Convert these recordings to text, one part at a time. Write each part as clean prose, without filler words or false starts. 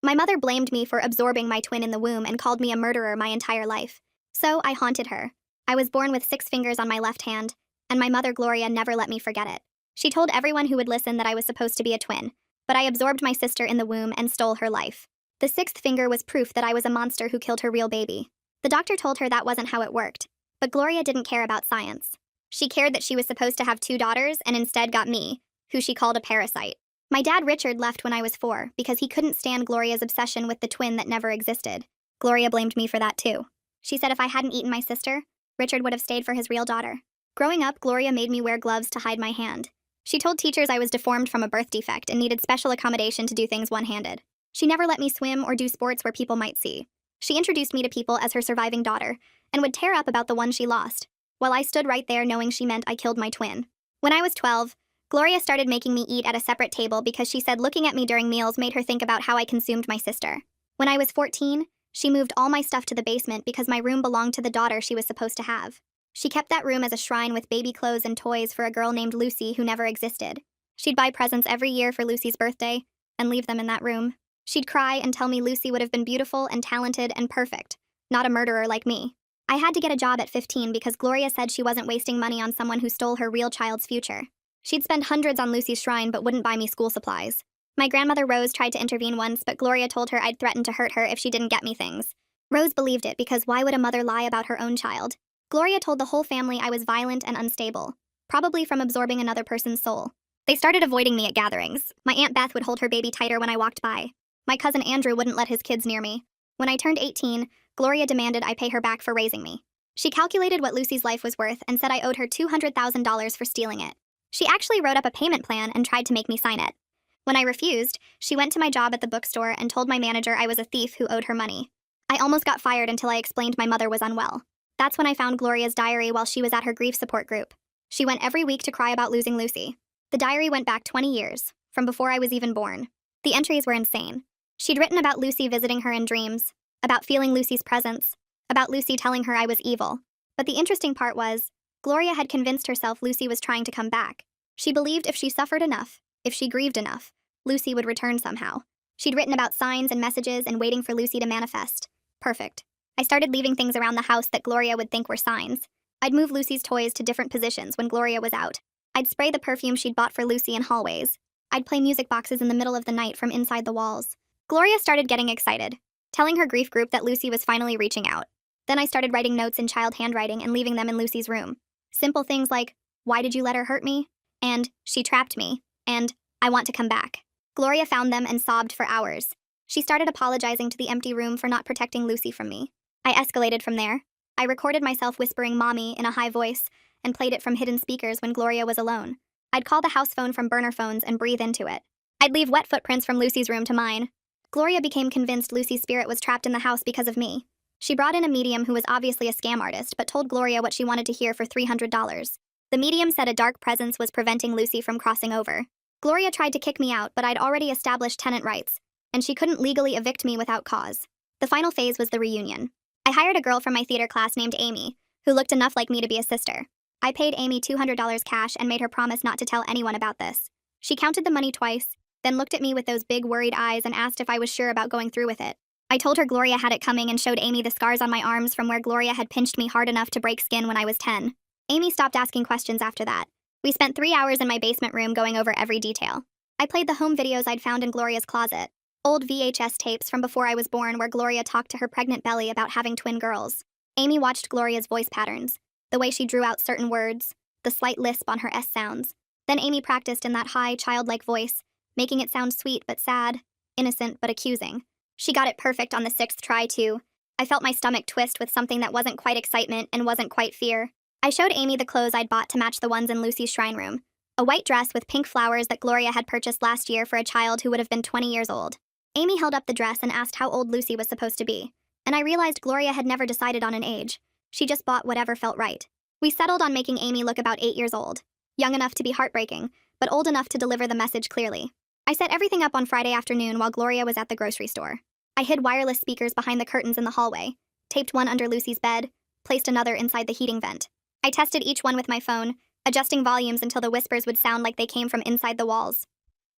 My mother blamed me for absorbing my twin in the womb and called me a murderer my entire life. So I haunted her. I was born with 6 fingers on my left hand, and my mother Gloria never let me forget it. She told everyone who would listen that I was supposed to be a twin, but I absorbed my sister in the womb and stole her life. The 6th finger was proof that I was a monster who killed her real baby. The doctor told her that wasn't how it worked, but Gloria didn't care about science. She cared that she was supposed to have 2 daughters and instead got me, who she called a parasite. My dad Richard left when I was 4 because he couldn't stand Gloria's obsession with the twin that never existed. Gloria blamed me for that too. She said if I hadn't eaten my sister, Richard would have stayed for his real daughter. Growing up, Gloria made me wear gloves to hide my hand. She told teachers I was deformed from a birth defect and needed special accommodation to do things one-handed. She never let me swim or do sports where people might see. She introduced me to people as her surviving daughter and would tear up about the one she lost, while I stood right there knowing she meant I killed my twin. When I was 12, Gloria started making me eat at a separate table because she said looking at me during meals made her think about how I consumed my sister. When I was 14, she moved all my stuff to the basement because my room belonged to the daughter she was supposed to have. She kept that room as a shrine with baby clothes and toys for a girl named Lucy who never existed. She'd buy presents every year for Lucy's birthday and leave them in that room. She'd cry and tell me Lucy would have been beautiful and talented and perfect, not a murderer like me. I had to get a job at 15 because Gloria said she wasn't wasting money on someone who stole her real child's future. She'd spend hundreds on Lucy's shrine but wouldn't buy me school supplies. My grandmother Rose tried to intervene once, but Gloria told her I'd threaten to hurt her if she didn't get me things. Rose believed it because why would a mother lie about her own child? Gloria told the whole family I was violent and unstable, probably from absorbing another person's soul. They started avoiding me at gatherings. My Aunt Beth would hold her baby tighter when I walked by. My cousin Andrew wouldn't let his kids near me. When I turned 18, Gloria demanded I pay her back for raising me. She calculated what Lucy's life was worth and said I owed her $200,000 for stealing it. She actually wrote up a payment plan and tried to make me sign it. When I refused, she went to my job at the bookstore and told my manager I was a thief who owed her money. I almost got fired until I explained my mother was unwell. That's when I found Gloria's diary while she was at her grief support group. She went every week to cry about losing Lucy. The diary went back 20 years, from before I was even born. The entries were insane. She'd written about Lucy visiting her in dreams, about feeling Lucy's presence, about Lucy telling her I was evil. But the interesting part was, Gloria had convinced herself Lucy was trying to come back. She believed if she suffered enough, if she grieved enough, Lucy would return somehow. She'd written about signs and messages and waiting for Lucy to manifest. Perfect. I started leaving things around the house that Gloria would think were signs. I'd move Lucy's toys to different positions when Gloria was out. I'd spray the perfume she'd bought for Lucy in hallways. I'd play music boxes in the middle of the night from inside the walls. Gloria started getting excited, telling her grief group that Lucy was finally reaching out. Then I started writing notes in child handwriting and leaving them in Lucy's room. Simple things like, "Why did you let her hurt me?" And "She trapped me," and "I want to come back." Gloria found them and sobbed for hours. She started apologizing to the empty room for not protecting Lucy from me. I escalated from there. I recorded myself whispering "Mommy" in a high voice and played it from hidden speakers when Gloria was alone. I'd call the house phone from burner phones and breathe into it. I'd leave wet footprints from Lucy's room to mine. Gloria became convinced Lucy's spirit was trapped in the house because of me. She brought in a medium who was obviously a scam artist, but told Gloria what she wanted to hear for $300. The medium said a dark presence was preventing Lucy from crossing over. Gloria tried to kick me out, but I'd already established tenant rights, and she couldn't legally evict me without cause. The final phase was the reunion. I hired a girl from my theater class named Amy, who looked enough like me to be a sister. I paid Amy $200 cash and made her promise not to tell anyone about this. She counted the money twice, then looked at me with those big worried eyes and asked if I was sure about going through with it. I told her Gloria had it coming and showed Amy the scars on my arms from where Gloria had pinched me hard enough to break skin when I was 10. Amy stopped asking questions after that. We spent 3 hours in my basement room going over every detail. I played the home videos I'd found in Gloria's closet. Old VHS tapes from before I was born where Gloria talked to her pregnant belly about having twin girls. Amy watched Gloria's voice patterns, the way she drew out certain words, the slight lisp on her S sounds. Then Amy practiced in that high, childlike voice, making it sound sweet but sad, innocent but accusing. She got it perfect on the 6th try, too. I felt my stomach twist with something that wasn't quite excitement and wasn't quite fear. I showed Amy the clothes I'd bought to match the ones in Lucy's shrine room. A white dress with pink flowers that Gloria had purchased last year for a child who would have been 20 years old. Amy held up the dress and asked how old Lucy was supposed to be. And I realized Gloria had never decided on an age. She just bought whatever felt right. We settled on making Amy look about 8 years old. Young enough to be heartbreaking, but old enough to deliver the message clearly. I set everything up on Friday afternoon while Gloria was at the grocery store. I hid wireless speakers behind the curtains in the hallway, taped one under Lucy's bed, placed another inside the heating vent. I tested each one with my phone, adjusting volumes until the whispers would sound like they came from inside the walls.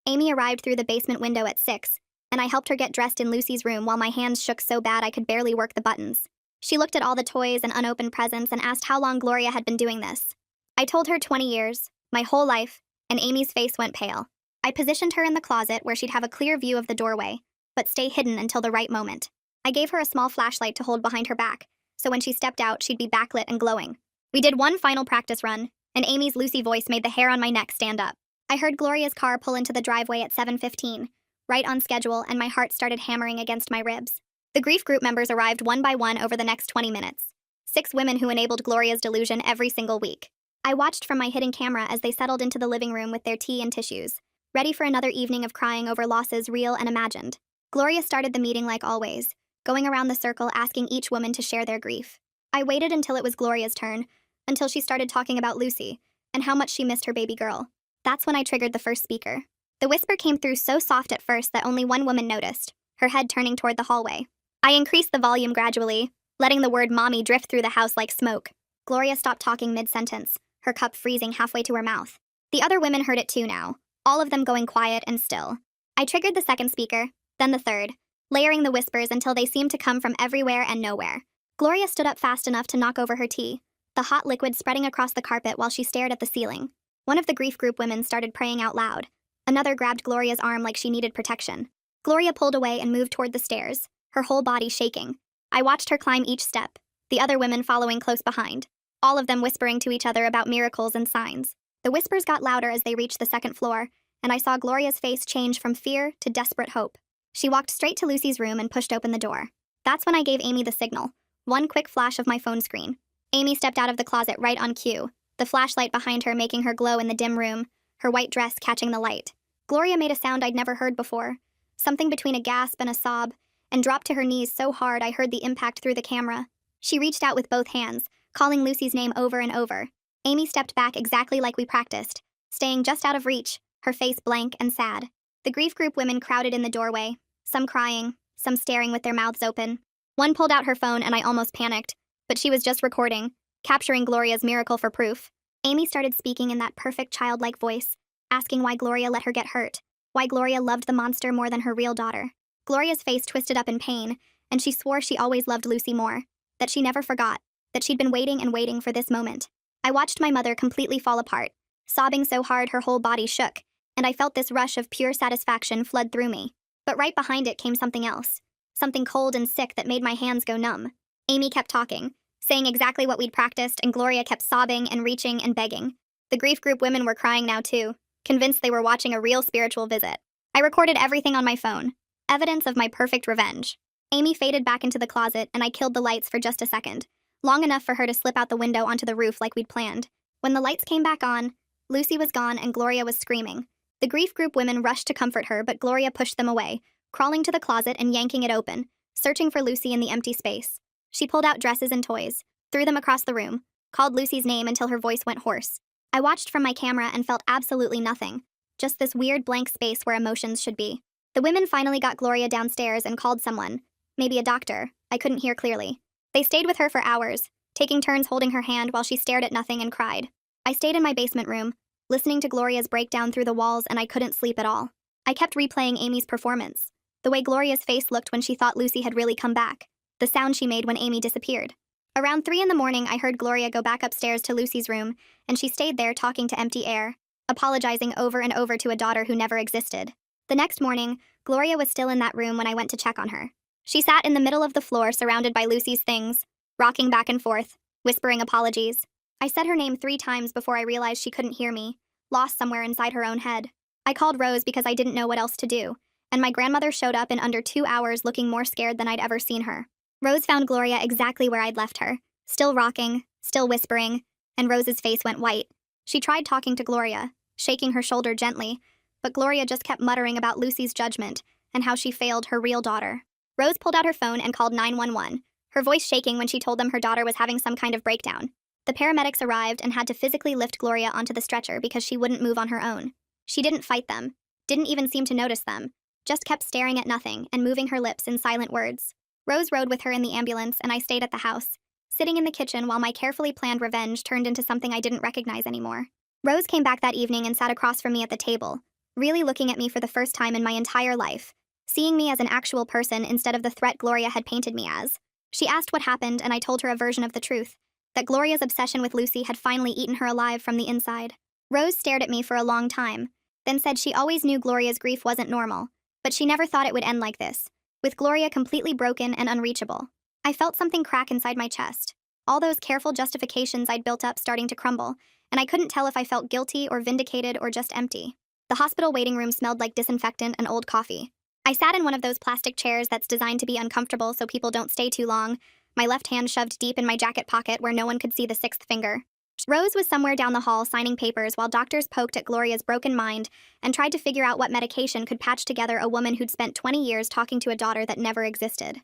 Amy arrived through the basement window at 6, and I helped her get dressed in Lucy's room while my hands shook so bad I could barely work the buttons. She looked at all the toys and unopened presents and asked how long Gloria had been doing this. I told her 20 years, my whole life, and Amy's face went pale. I positioned her in the closet where she'd have a clear view of the doorway, but stay hidden until the right moment. I gave her a small flashlight to hold behind her back, so when she stepped out, she'd be backlit and glowing. We did one final practice run, and Amy's Lucy voice made the hair on my neck stand up. I heard Gloria's car pull into the driveway at 7:15, right on schedule, and my heart started hammering against my ribs. The grief group members arrived one by one over the next 20 minutes. 6 women who enabled Gloria's delusion every single week. I watched from my hidden camera as they settled into the living room with their tea and tissues, ready for another evening of crying over losses real and imagined. Gloria started the meeting like always, going around the circle asking each woman to share their grief. I waited until it was Gloria's turn, until she started talking about Lucy, and how much she missed her baby girl. That's when I triggered the first speaker. The whisper came through so soft at first that only one woman noticed, her head turning toward the hallway. I increased the volume gradually, letting the word mommy drift through the house like smoke. Gloria stopped talking mid-sentence, her cup freezing halfway to her mouth. The other women heard it too now, all of them going quiet and still. I triggered the second speaker, then the third, layering the whispers until they seemed to come from everywhere and nowhere. Gloria stood up fast enough to knock over her tea, the hot liquid spreading across the carpet while she stared at the ceiling. One of the grief group women started praying out loud. Another grabbed Gloria's arm like she needed protection. Gloria pulled away and moved toward the stairs, her whole body shaking. I watched her climb each step, the other women following close behind, all of them whispering to each other about miracles and signs. The whispers got louder as they reached the second floor, and I saw Gloria's face change from fear to desperate hope. She walked straight to Lucy's room and pushed open the door. That's when I gave Amy the signal, one quick flash of my phone screen. Amy stepped out of the closet right on cue, the flashlight behind her making her glow in the dim room, her white dress catching the light. Gloria made a sound I'd never heard before, something between a gasp and a sob, and dropped to her knees so hard I heard the impact through the camera. She reached out with both hands, calling Lucy's name over and over. Amy stepped back exactly like we practiced, staying just out of reach, her face blank and sad. The grief group women crowded in the doorway, some crying, some staring with their mouths open. One pulled out her phone and I almost panicked, but she was just recording, capturing Gloria's miracle for proof. Amy started speaking in that perfect childlike voice, asking why Gloria let her get hurt, why Gloria loved the monster more than her real daughter. Gloria's face twisted up in pain, and she swore she always loved Lucy more, that she never forgot, that she'd been waiting and waiting for this moment. I watched my mother completely fall apart, sobbing so hard her whole body shook, and I felt this rush of pure satisfaction flood through me. But right behind it came something else, something cold and sick that made my hands go numb. Amy kept talking, saying exactly what we'd practiced, and Gloria kept sobbing and reaching and begging. The grief group women were crying now too, convinced they were watching a real spiritual visit. I recorded everything on my phone, evidence of my perfect revenge. Amy faded back into the closet, and I killed the lights for just a second, long enough for her to slip out the window onto the roof like we'd planned. When the lights came back on, Lucy was gone and Gloria was screaming. The grief group women rushed to comfort her, but Gloria pushed them away, crawling to the closet and yanking it open, searching for Lucy in the empty space. She pulled out dresses and toys, threw them across the room, called Lucy's name until her voice went hoarse. I watched from my camera and felt absolutely nothing, just this weird blank space where emotions should be. The women finally got Gloria downstairs and called someone, maybe a doctor. I couldn't hear clearly. They stayed with her for hours, taking turns holding her hand while she stared at nothing and cried. I stayed in my basement room, listening to Gloria's breakdown through the walls, and I couldn't sleep at all. I kept replaying Amy's performance, the way Gloria's face looked when she thought Lucy had really come back, the sound she made when Amy disappeared. Around 3 in the morning, I heard Gloria go back upstairs to Lucy's room, and she stayed there talking to empty air, apologizing over and over to a daughter who never existed. The next morning, Gloria was still in that room when I went to check on her. She sat in the middle of the floor surrounded by Lucy's things, rocking back and forth, whispering apologies. I said her name 3 times before I realized she couldn't hear me, lost somewhere inside her own head. I called Rose because I didn't know what else to do, and my grandmother showed up in under 2 hours looking more scared than I'd ever seen her. Rose found Gloria exactly where I'd left her, still rocking, still whispering, and Rose's face went white. She tried talking to Gloria, shaking her shoulder gently, but Gloria just kept muttering about Lucy's judgment and how she failed her real daughter. Rose pulled out her phone and called 911, her voice shaking when she told them her daughter was having some kind of breakdown. The paramedics arrived and had to physically lift Gloria onto the stretcher because she wouldn't move on her own. She didn't fight them, didn't even seem to notice them, just kept staring at nothing and moving her lips in silent words. Rose rode with her in the ambulance, and I stayed at the house, sitting in the kitchen while my carefully planned revenge turned into something I didn't recognize anymore. Rose came back that evening and sat across from me at the table, really looking at me for the first time in my entire life, seeing me as an actual person instead of the threat Gloria had painted me as. She asked what happened, and I told her a version of the truth, that Gloria's obsession with Lucy had finally eaten her alive from the inside. Rose stared at me for a long time, then said she always knew Gloria's grief wasn't normal, but she never thought it would end like this, with Gloria completely broken and unreachable. I felt something crack inside my chest, all those careful justifications I'd built up starting to crumble, and I couldn't tell if I felt guilty or vindicated or just empty. The hospital waiting room smelled like disinfectant and old coffee. I sat in one of those plastic chairs that's designed to be uncomfortable so people don't stay too long, my left hand shoved deep in my jacket pocket where no one could see the sixth finger. Rose was somewhere down the hall signing papers while doctors poked at Gloria's broken mind and tried to figure out what medication could patch together a woman who'd spent 20 years talking to a daughter that never existed.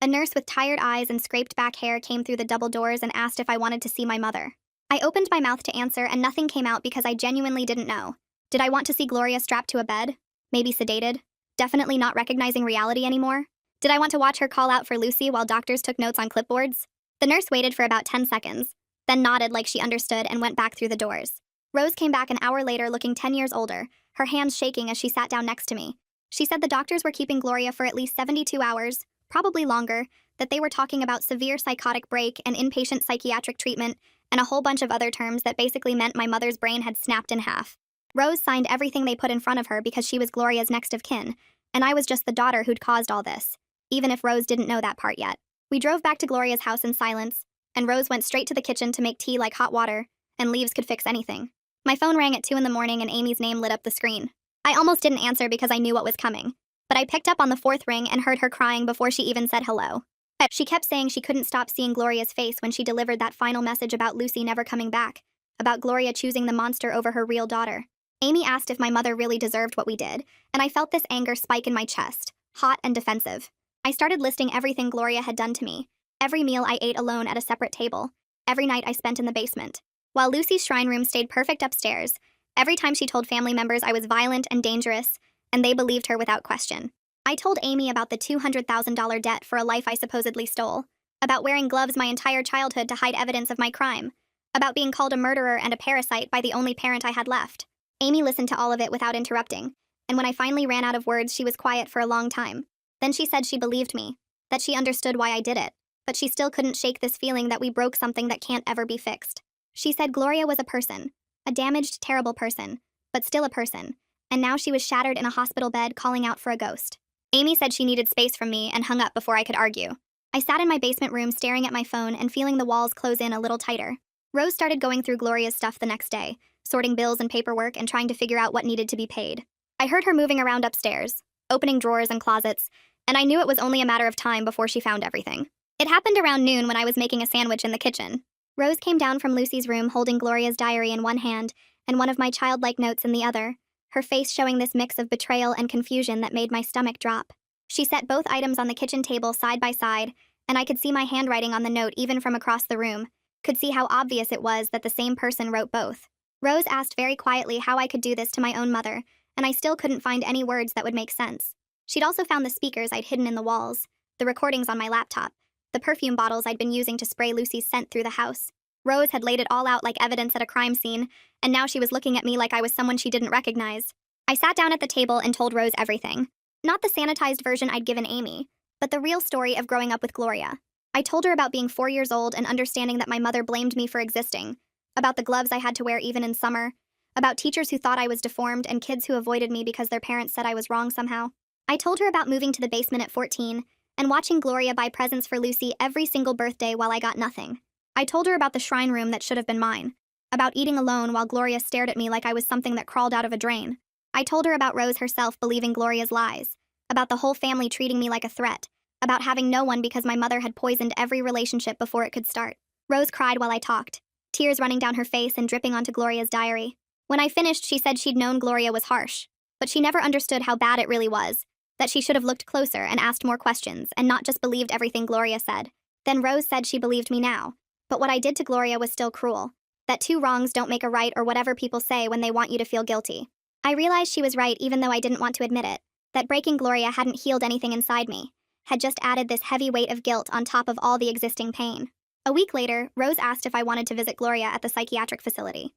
A nurse with tired eyes and scraped back hair came through the double doors and asked if I wanted to see my mother. I opened my mouth to answer and nothing came out because I genuinely didn't know. Did I want to see Gloria strapped to a bed? Maybe sedated? Definitely not recognizing reality anymore? Did I want to watch her call out for Lucy while doctors took notes on clipboards? The nurse waited for about 10 seconds, then nodded like she understood and went back through the doors. Rose came back an hour later looking 10 years older, her hands shaking as she sat down next to me. She said the doctors were keeping Gloria for at least 72 hours, probably longer, that they were talking about severe psychotic break and inpatient psychiatric treatment, and a whole bunch of other terms that basically meant my mother's brain had snapped in half. Rose signed everything they put in front of her because she was Gloria's next of kin, and I was just the daughter who'd caused all this, even if Rose didn't know that part yet. We drove back to Gloria's house in silence, and Rose went straight to the kitchen to make tea like hot water, and leaves could fix anything. My phone rang at 2 in the morning and Amy's name lit up the screen. I almost didn't answer because I knew what was coming, but I picked up on the fourth ring and heard her crying before she even said hello. She kept saying she couldn't stop seeing Gloria's face when she delivered that final message about Lucy never coming back, about Gloria choosing the monster over her real daughter. Amy asked if my mother really deserved what we did, and I felt this anger spike in my chest, hot and defensive. I started listing everything Gloria had done to me, every meal I ate alone at a separate table, every night I spent in the basement. While Lucy's shrine room stayed perfect upstairs, every time she told family members I was violent and dangerous, and they believed her without question. I told Amy about the $200,000 debt for a life I supposedly stole, about wearing gloves my entire childhood to hide evidence of my crime, about being called a murderer and a parasite by the only parent I had left. Amy listened to all of it without interrupting, and when I finally ran out of words, she was quiet for a long time. Then she said she believed me, that she understood why I did it, but she still couldn't shake this feeling that we broke something that can't ever be fixed. She said Gloria was a person, a damaged, terrible person, but still a person, and now she was shattered in a hospital bed calling out for a ghost. Amy said she needed space from me and hung up before I could argue. I sat in my basement room staring at my phone and feeling the walls close in a little tighter. Rose started going through Gloria's stuff the next day, sorting bills and paperwork and trying to figure out what needed to be paid. I heard her moving around upstairs, opening drawers and closets, and I knew it was only a matter of time before she found everything. It happened around noon when I was making a sandwich in the kitchen. Rose came down from Lucy's room holding Gloria's diary in one hand and one of my childlike notes in the other, her face showing this mix of betrayal and confusion that made my stomach drop. She set both items on the kitchen table side by side, and I could see my handwriting on the note even from across the room, could see how obvious it was that the same person wrote both. Rose asked very quietly how I could do this to my own mother, and I still couldn't find any words that would make sense. She'd also found the speakers I'd hidden in the walls, the recordings on my laptop, the perfume bottles I'd been using to spray Lucy's scent through the house. Rose had laid it all out like evidence at a crime scene, and now she was looking at me like I was someone she didn't recognize. I sat down at the table and told Rose everything. Not the sanitized version I'd given Amy, but the real story of growing up with Gloria. I told her about being 4 years old and understanding that my mother blamed me for existing, about the gloves I had to wear even in summer, about teachers who thought I was deformed and kids who avoided me because their parents said I was wrong somehow. I told her about moving to the basement at 14 and watching Gloria buy presents for Lucy every single birthday while I got nothing. I told her about the shrine room that should have been mine, about eating alone while Gloria stared at me like I was something that crawled out of a drain. I told her about Rose herself believing Gloria's lies, about the whole family treating me like a threat, about having no one because my mother had poisoned every relationship before it could start. Rose cried while I talked, tears running down her face and dripping onto Gloria's diary. When I finished, she said she'd known Gloria was harsh, but she never understood how bad it really was, that she should have looked closer and asked more questions and not just believed everything Gloria said. Then Rose said she believed me now, but what I did to Gloria was still cruel, that 2 wrongs don't make a right or whatever people say when they want you to feel guilty. I realized she was right even though I didn't want to admit it, that breaking Gloria hadn't healed anything inside me, had just added this heavy weight of guilt on top of all the existing pain. A week later, Rose asked if I wanted to visit Gloria at the psychiatric facility.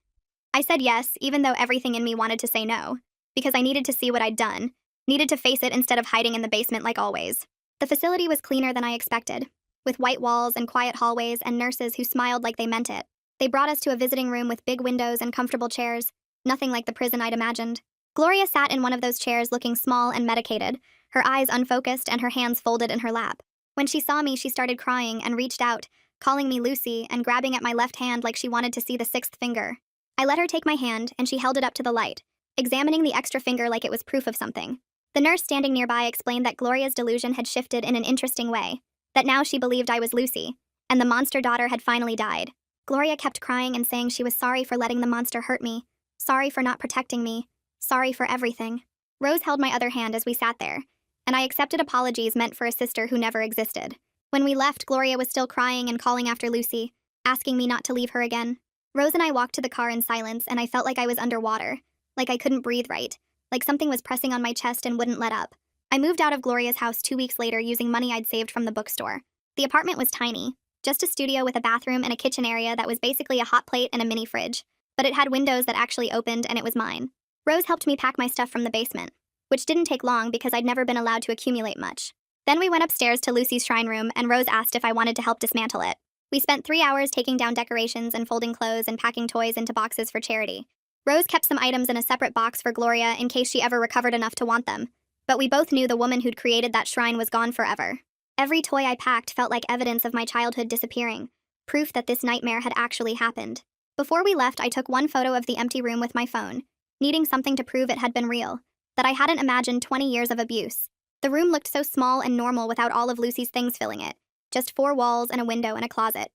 I said yes, even though everything in me wanted to say no, because I needed to see what I'd done, Needed to face it instead of hiding in the basement like always. The facility was cleaner than I expected, with white walls and quiet hallways and nurses who smiled like they meant it. They brought us to a visiting room with big windows and comfortable chairs, nothing like the prison I'd imagined. Gloria sat in one of those chairs looking small and medicated, her eyes unfocused and her hands folded in her lap. When she saw me, she started crying and reached out, calling me Lucy and grabbing at my left hand like she wanted to see the sixth finger. I let her take my hand and she held it up to the light, examining the extra finger like it was proof of something. The nurse standing nearby explained that Gloria's delusion had shifted in an interesting way, that now she believed I was Lucy, and the monster daughter had finally died. Gloria kept crying and saying she was sorry for letting the monster hurt me, sorry for not protecting me, sorry for everything. Rose held my other hand as we sat there, and I accepted apologies meant for a sister who never existed. When we left, Gloria was still crying and calling after Lucy, asking me not to leave her again. Rose and I walked to the car in silence, and I felt like I was underwater, like I couldn't breathe right, like something was pressing on my chest and wouldn't let up. I moved out of Gloria's house 2 weeks later using money I'd saved from the bookstore. The apartment was tiny, just a studio with a bathroom and a kitchen area that was basically a hot plate and a mini fridge, but it had windows that actually opened and it was mine. Rose helped me pack my stuff from the basement, which didn't take long because I'd never been allowed to accumulate much. Then we went upstairs to Lucy's shrine room and Rose asked if I wanted to help dismantle it. We spent 3 hours taking down decorations and folding clothes and packing toys into boxes for charity. Rose kept some items in a separate box for Gloria in case she ever recovered enough to want them, but we both knew the woman who'd created that shrine was gone forever. Every toy I packed felt like evidence of my childhood disappearing, proof that this nightmare had actually happened. Before we left, I took one photo of the empty room with my phone, needing something to prove it had been real, that I hadn't imagined 20 years of abuse. The room looked so small and normal without all of Lucy's things filling it, just 4 walls and a window and a closet.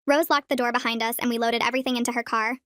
Rose locked the door behind us and we loaded everything into her car.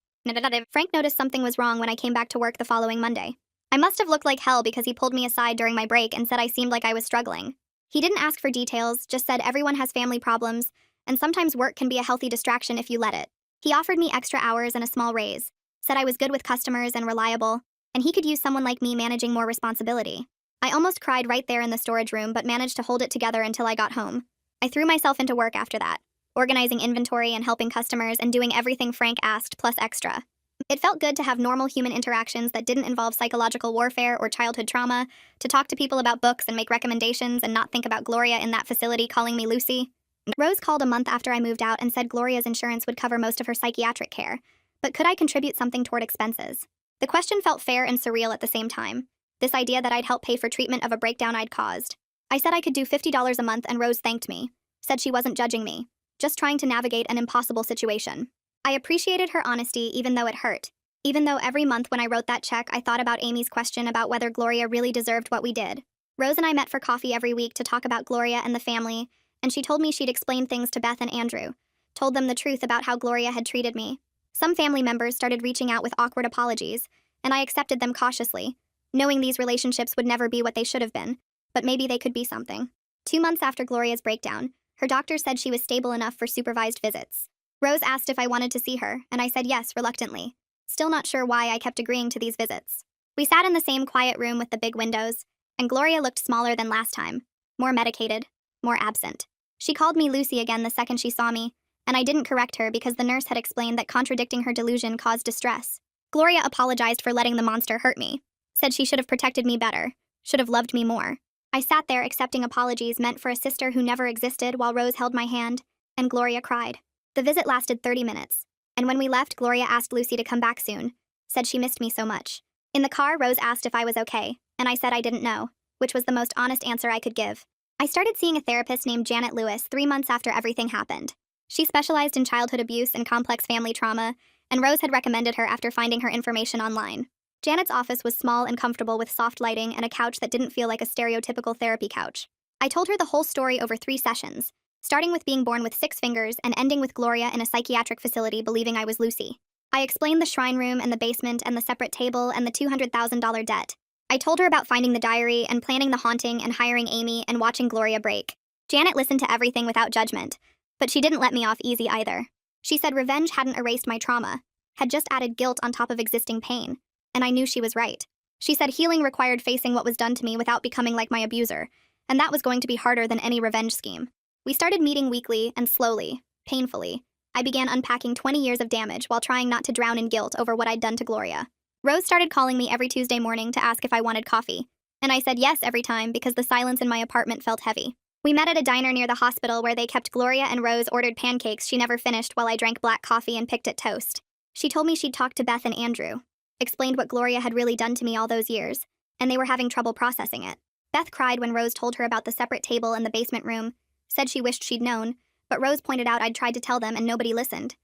Frank noticed something was wrong when I came back to work the following Monday. I must have looked like hell because he pulled me aside during my break and said I seemed like I was struggling. He didn't ask for details, just said everyone has family problems, and sometimes work can be a healthy distraction if you let it. He offered me extra hours and a small raise, said I was good with customers and reliable, and he could use someone like me managing more responsibility. I almost cried right there in the storage room but managed to hold it together until I got home. I threw myself into work after that, organizing inventory and helping customers and doing everything Frank asked plus extra. It felt good to have normal human interactions that didn't involve psychological warfare or childhood trauma, to talk to people about books and make recommendations and not think about Gloria in that facility calling me Lucy. Rose called a month after I moved out and said Gloria's insurance would cover most of her psychiatric care, but could I contribute something toward expenses? The question felt fair and surreal at the same time, this idea that I'd help pay for treatment of a breakdown I'd caused. I said I could do $50 a month and Rose thanked me, said she wasn't judging me, just trying to navigate an impossible situation. I appreciated her honesty even though it hurt. Even though every month when I wrote that check, I thought about Amy's question about whether Gloria really deserved what we did. Rose and I met for coffee every week to talk about Gloria and the family, and she told me she'd explained things to Beth and Andrew, told them the truth about how Gloria had treated me. Some family members started reaching out with awkward apologies, and I accepted them cautiously, knowing these relationships would never be what they should have been, but maybe they could be something. 2 months after Gloria's breakdown, her doctor said she was stable enough for supervised visits. Rose asked if I wanted to see her, and I said yes reluctantly, still not sure why I kept agreeing to these visits. We sat in the same quiet room with the big windows, and Gloria looked smaller than last time, more medicated, more absent. She called me Lucy again the second she saw me, and I didn't correct her because the nurse had explained that contradicting her delusion caused distress. Gloria apologized for letting the monster hurt me, said she should have protected me better, should have loved me more. I sat there accepting apologies meant for a sister who never existed while Rose held my hand, and Gloria cried. The visit lasted 30 minutes, and when we left, Gloria asked Lucy to come back soon, said she missed me so much. In the car, Rose asked if I was okay, and I said I didn't know, which was the most honest answer I could give. I started seeing a therapist named Janet Lewis 3 months after everything happened. She specialized in childhood abuse and complex family trauma, and Rose had recommended her after finding her information online. Janet's office was small and comfortable with soft lighting and a couch that didn't feel like a stereotypical therapy couch. I told her the whole story over 3 sessions, starting with being born with 6 fingers and ending with Gloria in a psychiatric facility believing I was Lucy. I explained the shrine room and the basement and the separate table and the $200,000 debt. I told her about finding the diary and planning the haunting and hiring Amy and watching Gloria break. Janet listened to everything without judgment, but she didn't let me off easy either. She said revenge hadn't erased my trauma, had just added guilt on top of existing pain, and I knew she was right. She said healing required facing what was done to me without becoming like my abuser, and that was going to be harder than any revenge scheme. We started meeting weekly, and slowly, painfully, I began unpacking 20 years of damage while trying not to drown in guilt over what I'd done to Gloria. Rose started calling me every Tuesday morning to ask if I wanted coffee, And I said yes every time because the silence in my apartment felt heavy. We met at a diner near the hospital where they kept Gloria, and Rose ordered pancakes she never finished while I drank black coffee and picked at toast. She told me she'd talked to Beth and Andrew, explained what Gloria had really done to me all those years, and they were having trouble processing it. Beth cried when Rose told her about the separate table in the basement room, said she wished she'd known, but Rose pointed out I'd tried to tell them and nobody listened.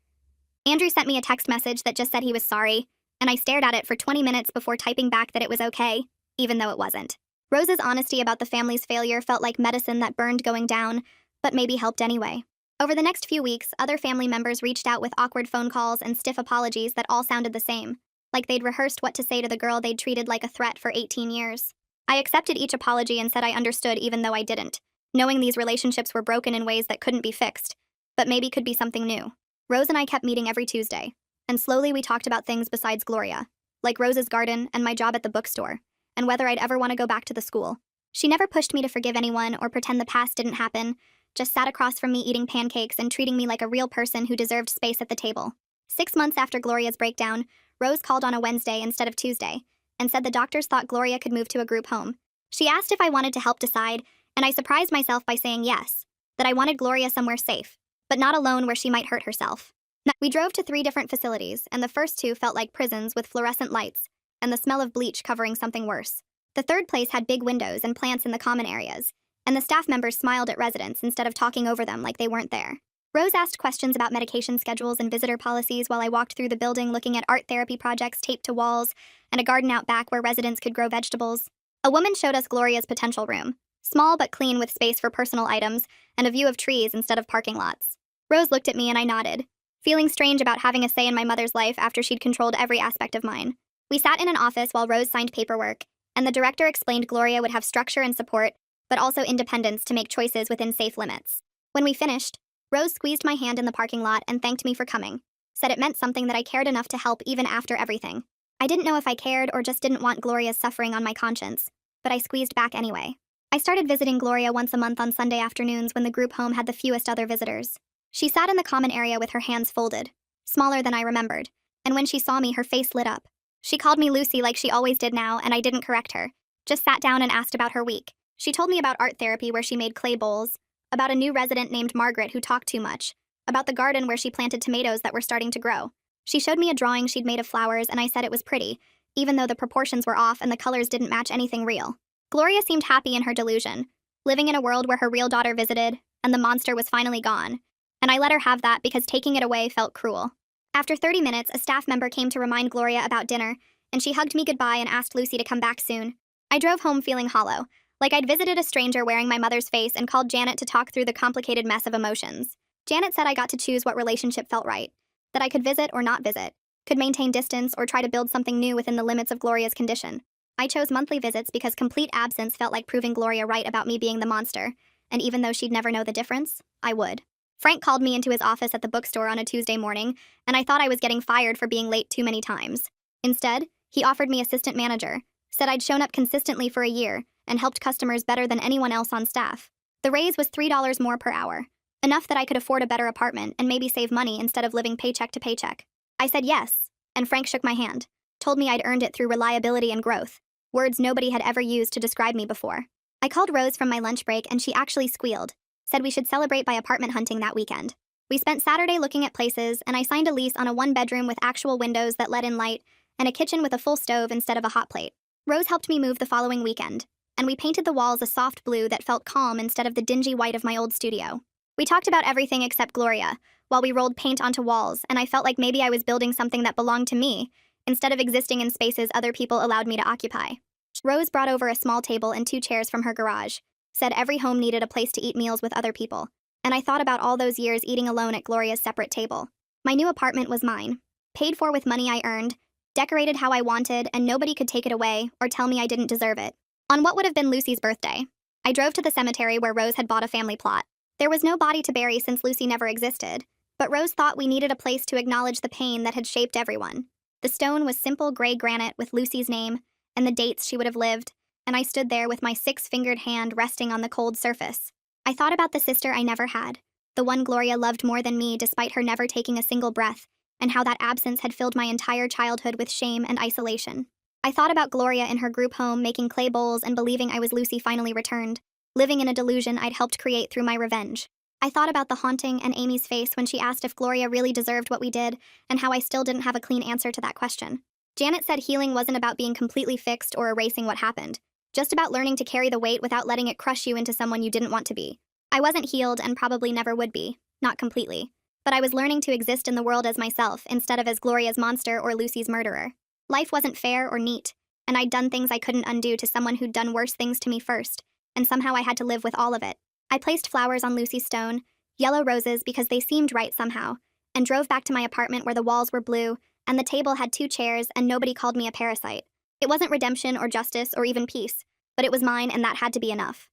Andrew sent me a text message that just said he was sorry, and I stared at it for 20 minutes before typing back that it was okay, even though it wasn't. Rose's honesty about the family's failure felt like medicine that burned going down, but maybe helped anyway. Over the next few weeks, other family members reached out with awkward phone calls and stiff apologies that all sounded the same, like they'd rehearsed what to say to the girl they'd treated like a threat for 18 years. I accepted each apology and said I understood even though I didn't, knowing these relationships were broken in ways that couldn't be fixed, but maybe could be something new. Rose and I kept meeting every Tuesday, and slowly we talked about things besides Gloria, like Rose's garden and my job at the bookstore, and whether I'd ever want to go back to the school. She never pushed me to forgive anyone or pretend the past didn't happen, just sat across from me eating pancakes and treating me like a real person who deserved space at the table. 6 months after Gloria's breakdown, Rose called on a Wednesday instead of Tuesday, and said the doctors thought Gloria could move to a group home. She asked if I wanted to help decide, and I surprised myself by saying yes, that I wanted Gloria somewhere safe, but not alone where she might hurt herself. We drove to 3 different facilities, and the first 2 felt like prisons with fluorescent lights, and the smell of bleach covering something worse. The third place had big windows and plants in the common areas, and the staff members smiled at residents instead of talking over them like they weren't there. Rose asked questions about medication schedules and visitor policies while I walked through the building looking at art therapy projects taped to walls and a garden out back where residents could grow vegetables. A woman showed us Gloria's potential room, small but clean with space for personal items and a view of trees instead of parking lots. Rose looked at me and I nodded, feeling strange about having a say in my mother's life after she'd controlled every aspect of mine. We sat in an office while Rose signed paperwork, and the director explained Gloria would have structure and support, but also independence to make choices within safe limits. When we finished, Rose squeezed my hand in the parking lot and thanked me for coming, said it meant something that I cared enough to help even after everything. I didn't know if I cared or just didn't want Gloria's suffering on my conscience, but I squeezed back anyway. I started visiting Gloria once a month on Sunday afternoons when the group home had the fewest other visitors. She sat in the common area with her hands folded, smaller than I remembered, and when she saw me, her face lit up. She called me Lucy like she always did now, and I didn't correct her, just sat down and asked about her week. She told me about art therapy where she made clay bowls, about a new resident named Margaret who talked too much, about the garden where she planted tomatoes that were starting to grow. She showed me a drawing she'd made of flowers, and I said it was pretty, even though the proportions were off and the colors didn't match anything real. Gloria seemed happy in her delusion, living in a world where her real daughter visited, and the monster was finally gone. And I let her have that because taking it away felt cruel. After 30 minutes, a staff member came to remind Gloria about dinner, and she hugged me goodbye and asked Lucy to come back soon. I drove home feeling hollow, like I'd visited a stranger wearing my mother's face, and called Janet to talk through the complicated mess of emotions. Janet said I got to choose what relationship felt right, that I could visit or not visit, could maintain distance or try to build something new within the limits of Gloria's condition. I chose monthly visits because complete absence felt like proving Gloria right about me being the monster, and even though she'd never know the difference, I would. Frank called me into his office at the bookstore on a Tuesday morning, and I thought I was getting fired for being late too many times. Instead, he offered me assistant manager, said I'd shown up consistently for a year, and helped customers better than anyone else on staff. The raise was $3 more per hour, enough that I could afford a better apartment and maybe save money instead of living paycheck to paycheck. I said yes, and Frank shook my hand, told me I'd earned it through reliability and growth, words nobody had ever used to describe me before. I called Rose from my lunch break and she actually squealed, said we should celebrate by apartment hunting that weekend. We spent Saturday looking at places, and I signed a lease on a 1-bedroom with actual windows that let in light and a kitchen with a full stove instead of a hot plate. Rose helped me move the following weekend, and we painted the walls a soft blue that felt calm instead of the dingy white of my old studio. We talked about everything except Gloria, while we rolled paint onto walls, and I felt like maybe I was building something that belonged to me, instead of existing in spaces other people allowed me to occupy. Rose brought over a small table and 2 chairs from her garage, said every home needed a place to eat meals with other people, and I thought about all those years eating alone at Gloria's separate table. My new apartment was mine, paid for with money I earned, decorated how I wanted, and nobody could take it away or tell me I didn't deserve it. On what would have been Lucy's birthday, I drove to the cemetery where Rose had bought a family plot. There was no body to bury since Lucy never existed, but Rose thought we needed a place to acknowledge the pain that had shaped everyone. The stone was simple gray granite with Lucy's name and the dates she would have lived, and I stood there with my 6-fingered hand resting on the cold surface. I thought about the sister I never had, the one Gloria loved more than me despite her never taking a single breath, and how that absence had filled my entire childhood with shame and isolation. I thought about Gloria in her group home making clay bowls and believing I was Lucy finally returned, living in a delusion I'd helped create through my revenge. I thought about the haunting and Amy's face when she asked if Gloria really deserved what we did, and how I still didn't have a clean answer to that question. Janet said healing wasn't about being completely fixed or erasing what happened, just about learning to carry the weight without letting it crush you into someone you didn't want to be. I wasn't healed and probably never would be, not completely. But I was learning to exist in the world as myself instead of as Gloria's monster or Lucy's murderer. Life wasn't fair or neat, and I'd done things I couldn't undo to someone who'd done worse things to me first, and somehow I had to live with all of it. I placed flowers on Lucy's stone, yellow roses because they seemed right somehow, and drove back to my apartment where the walls were blue, and the table had 2 chairs, and nobody called me a parasite. It wasn't redemption or justice or even peace, but it was mine, and that had to be enough.